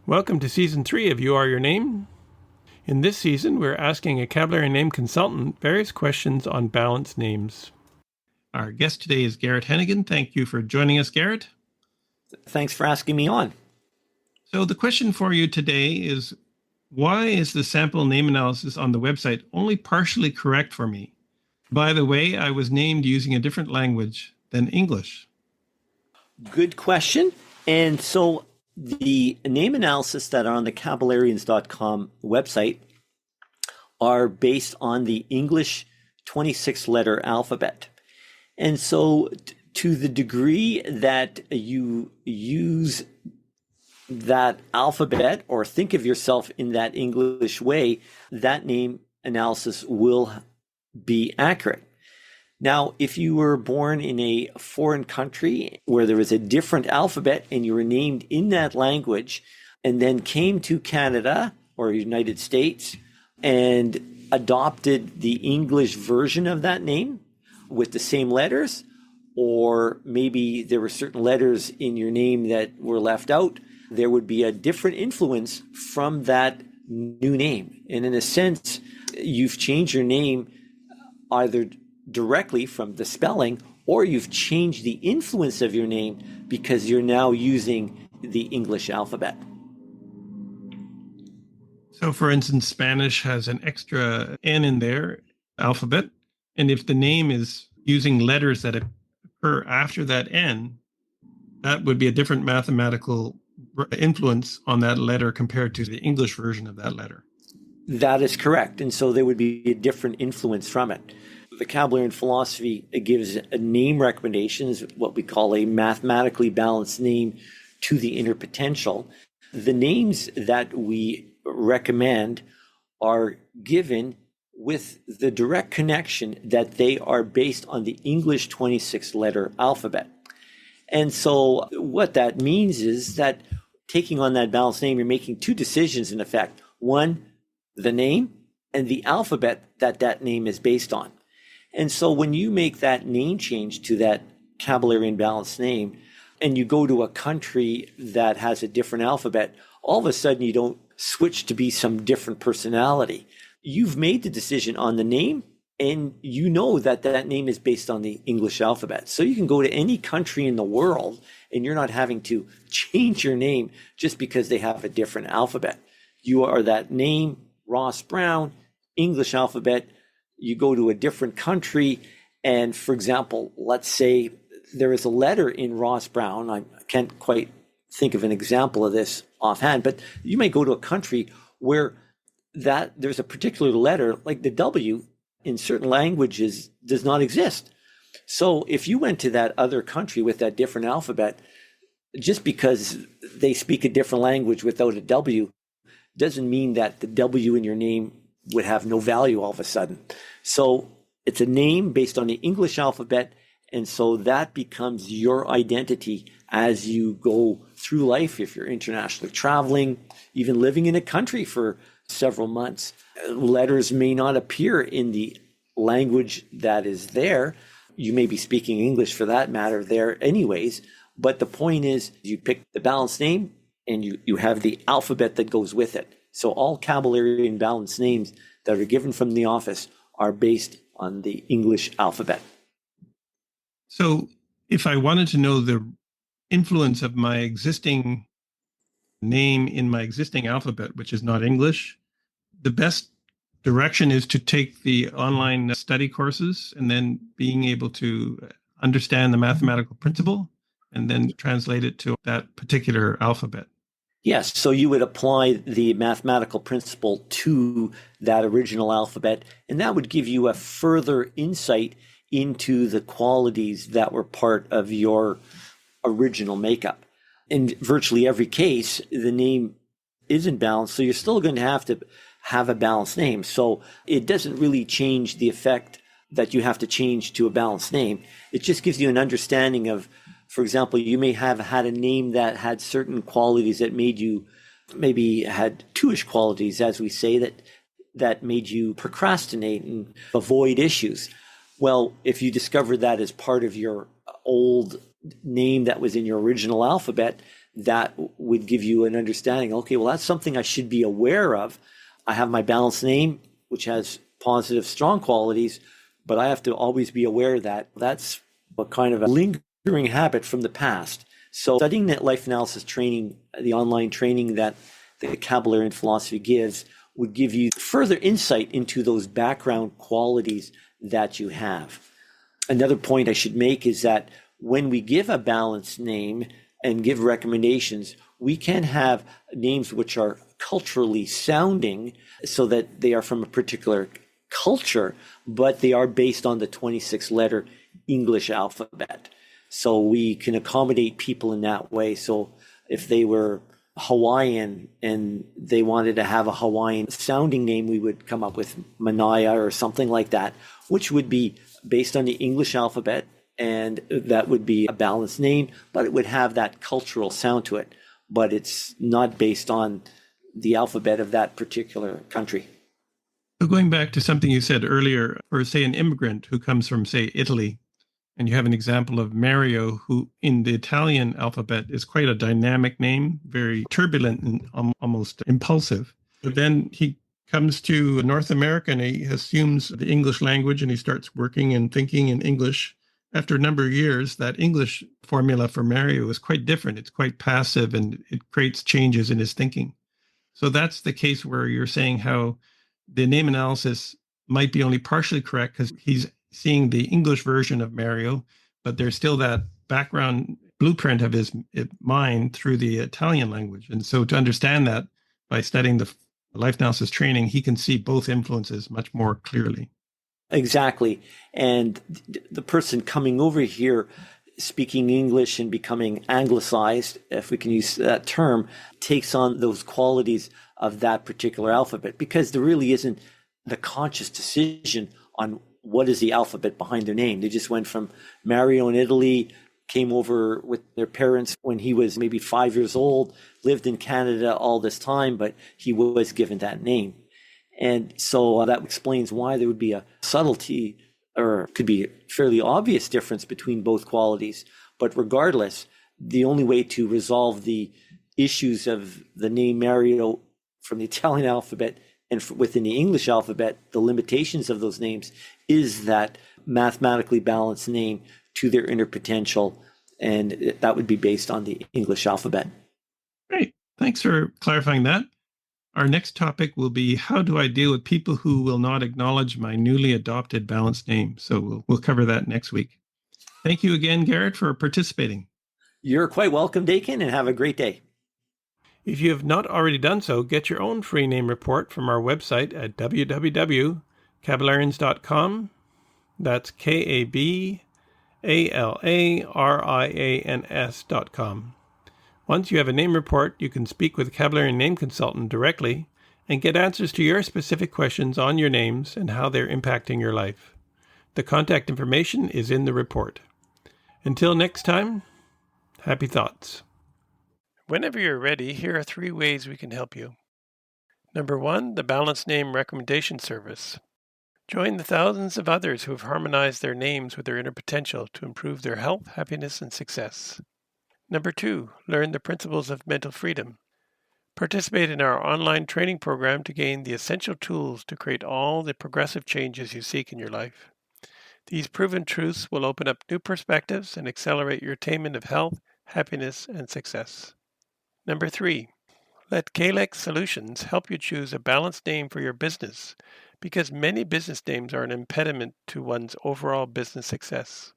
Welcome to Season 3 of You Are Your Name. In this season, we're asking a vocabulary name consultant various questions on balanced names. Our guest today is Garrett Hennigan. Thank you for joining us, Garrett. Thanks for asking me on. So the question for you today is, why is the sample name analysis on the website only partially correct for me? By the way, I was named using a different language than English. Good question. And so the name analysis that are on the cabularians.com website are based on the English 26-letter alphabet. And so to the degree that you use that alphabet or think of yourself in that English way, that name analysis will be accurate. Now, if you were born in a foreign country where there was a different alphabet and you were named in that language and then came to Canada or United States and adopted the English version of that name with the same letters, or maybe there were certain letters in your name that were left out, there would be a different influence from that new name. And in a sense, you've changed your name either directly from the spelling, or you've changed the influence of your name because you're now using the English alphabet. So for instance, Spanish has an extra N in their alphabet. And if the name is using letters that occur after that N, that would be a different mathematical influence on that letter compared to the English version of that letter. That is correct. And so there would be a different influence from it. The Cabularian philosophy gives a name recommendations, what we call a mathematically balanced name to the inner potential. The names that we recommend are given with the direct connection that they are based on the English 26-letter alphabet. And so what that means is that taking on that balanced name, you're making two decisions in effect. One, the name, and the alphabet that that name is based on. And so when you make that name change to that Cabularian balanced name, and you go to a country that has a different alphabet, all of a sudden you don't switch to be some different personality. You've made the decision on the name, and you know that that name is based on the English alphabet. So you can go to any country in the world, and you're not having to change your name just because they have a different alphabet. You are that name, Ross Brown, English alphabet. You go to a different country, and for example, let's say there is a letter in Ross Brown. I can't quite think of an example of this offhand, but you may go to a country where that there's a particular letter, like the W in certain languages, does not exist. So if you went to that other country with that different alphabet, just because they speak a different language without a W doesn't mean that the W in your name would have no value all of a sudden. So it's a name based on the English alphabet, and so that becomes your identity as you go through life. If you're internationally traveling, even living in a country for several months, letters may not appear in the language that is there. You may be speaking English for that matter there anyways, but the point is you pick the balanced name and you have the alphabet that goes with it. So all Cabularian balanced names that are given from the office are based on the English alphabet. So if I wanted to know the influence of my existing name in my existing alphabet, which is not English, the best direction is to take the online study courses and then being able to understand the mathematical principle and then translate it to that particular alphabet. Yes, so you would apply the mathematical principle to that original alphabet, and that would give you a further insight into the qualities that were part of your original makeup. In virtually every case, the name isn't balanced, so you're still going to have a balanced name. So it doesn't really change the effect that you have to change to a balanced name. It just gives you an understanding of, for example, you may have had a name that had certain qualities that made you, maybe had two-ish qualities, as we say, that made you procrastinate and avoid issues. Well, if you discover that as part of your old name that was in your original alphabet, that would give you an understanding. Okay, well, that's something I should be aware of. I have my balanced name, which has positive, strong qualities, but I have to always be aware that that's a kind of a lingering habit from the past. So studying that life analysis training, the online training that the Kabbalion philosophy gives, would give you further insight into those background qualities that you have. Another point I should make is that when we give a balanced name and give recommendations, we can have names which are culturally sounding so that they are from a particular culture, but they are based on the 26-letter English alphabet. So we can accommodate people in that way. So if they were Hawaiian and they wanted to have a Hawaiian sounding name, we would come up with Manaya or something like that, which would be based on the English alphabet, and that would be a balanced name, but it would have that cultural sound to it. But it's not based on the alphabet of that particular country. So going back to something you said earlier, for say an immigrant who comes from, say, Italy, and you have an example of Mario, who in the Italian alphabet is quite a dynamic name, very turbulent and almost impulsive. But then he comes to North America and he assumes the English language and he starts working and thinking in English. After a number of years, that English formula for Mario is quite different. It's quite passive and it creates changes in his thinking. So that's the case where you're saying how the name analysis might be only partially correct because he's seeing the English version of Mario, but there's still that background blueprint of his mind through the Italian language. And so to understand that by studying the life analysis training, he can see both influences much more clearly. Exactly. And the person coming over here speaking English and becoming anglicized, if we can use that term, takes on those qualities of that particular alphabet, because there really isn't the conscious decision on what is the alphabet behind their name. They just went from Mario in Italy, came over with their parents when he was maybe 5 years old, lived in Canada all this time, but he was given that name. And so that explains why there would be a subtlety, or could be a fairly obvious difference between both qualities. But regardless, the only way to resolve the issues of the name Mario from the Italian alphabet and within the English alphabet, the limitations of those names, is that mathematically balanced name to their inner potential. And that would be based on the English alphabet. Great. Thanks for clarifying that. Our next topic will be how do I deal with people who will not acknowledge my newly adopted balanced name? So we'll cover that next week. Thank you again, Garrett, for participating. You're quite welcome, Dakin, and have a great day. If you have not already done so, get your own free name report from our website at www.kabbalarians.com. That's KABALARIANS.com. Once you have a name report, you can speak with a Kabbalarian name consultant directly and get answers to your specific questions on your names and how they're impacting your life. The contact information is in the report. Until next time, happy thoughts. Whenever you're ready, here are 3 ways we can help you. Number 1, the Balanced Name Recommendation Service. Join the thousands of others who have harmonized their names with their inner potential to improve their health, happiness, and success. Number 2, learn the principles of mental freedom. Participate in our online training program to gain the essential tools to create all the progressive changes you seek in your life. These proven truths will open up new perspectives and accelerate your attainment of health, happiness, and success. Number 3, let Kalex Solutions help you choose a balanced name for your business, because many business names are an impediment to one's overall business success.